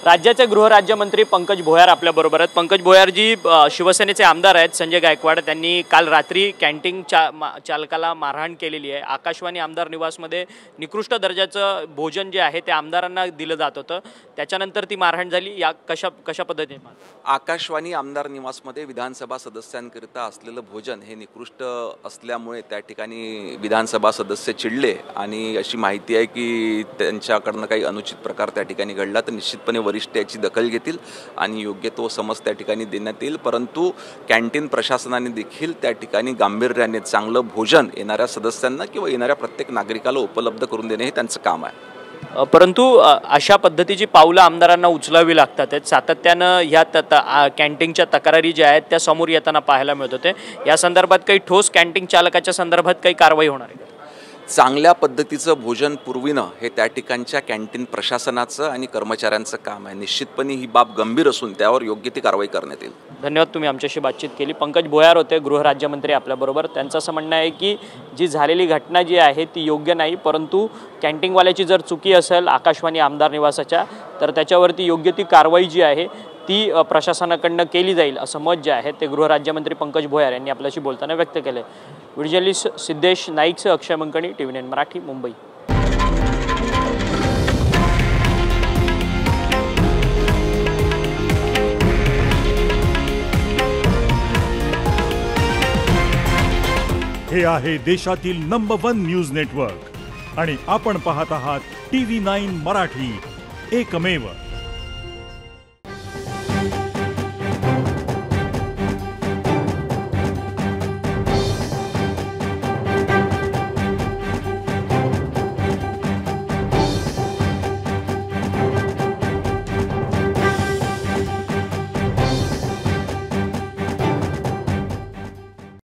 राज्याचे गृहराज्यमंत्री पंकज भोयर आपल्याबरोबर आहेत। पंकज भोयरजी शिवसेनेचे आमदार आहेत। संजय गायकवाड त्यांनी काल रात्री कॅन्टीन चालकाला मारहाण केलेली आहे। आकाशवाणी आमदार निवासमध्ये निकृष्ट दर्जाचं भोजन जे आहे ते आमदारांना दिलं जात होतं, त्याच्यानंतर ती मारहाण झाली। या कशा पद्धतीने आकाशवाणी आमदार निवासमध्ये विधानसभा सदस्यांकरिता असलेलं भोजन हे निकृष्ट असल्यामुळे त्या ठिकाणी विधानसभा सदस्य चिडले आणि अशी माहिती आहे की त्यांच्याकडनं काही अनुचित प्रकार त्या ठिकाणी घडला तर निश्चितपणे वरिष्ठ याची दखल घेतील आणि योग्य तो समज त्या ठिकाणी देण्यात येईल। परंतु कॅन्टीन प्रशासनाने देखील त्या ठिकाणी गांभीर्याने चांगलं भोजन येणाऱ्या सदस्यांना किंवा येणाऱ्या प्रत्येक नागरिकाला उपलब्ध करून देणे हे त्यांचं काम आहे। परंतु अशा पद्धतीची पावलं आमदारांना उचलावी लागतात। सातत्यानं ह्या कॅन्टीनच्या तक्रारी ज्या आहेत त्या समोर येताना पाहायला मिळत होते। या संदर्भात काही ठोस कॅन्टीन चालकाच्या संदर्भात काही कारवाई होणार आहे? चांगल्या पद्धतीचं भोजन पुरविणं हे त्या ठिकाणच्या कॅन्टीन प्रशासनाचं आणि कर्मचाऱ्यांचं काम आहे। निश्चितपणे ही बाब गंभीर असून त्यावर योग्य ती कारवाई करण्यात येईल। धन्यवाद, तुम्ही आमच्याशी बातचीत केली। पंकज भोयर होते, गृहराज्यमंत्री आपल्याबरोबर। त्यांचं असं म्हणणं आहे की जी झालेली घटना जी आहे ती योग्य नाही, परंतु कॅन्टीनवाल्याची जर चुकी असेल आकाशवाणी आमदार निवासाच्या तर त्याच्यावरती योग्य ती कारवाई जी आहे ती प्रशासनाकडनं केली जाईल असं मत जे आहे ते गृहराज्यमंत्री पंकज भोयर यांनी आपल्याशी बोलताना व्यक्त केले। व्हिडिओ जर्नलिस्ट सिद्धेश नाईकसह अक्षय मंकणी, TV9 मराठी, मुंबई। हे आहे देशातील नंबर 1 न्यूज नेटवर्क आणि आपण पाहत आहात TV9 मराठी, एकमेव।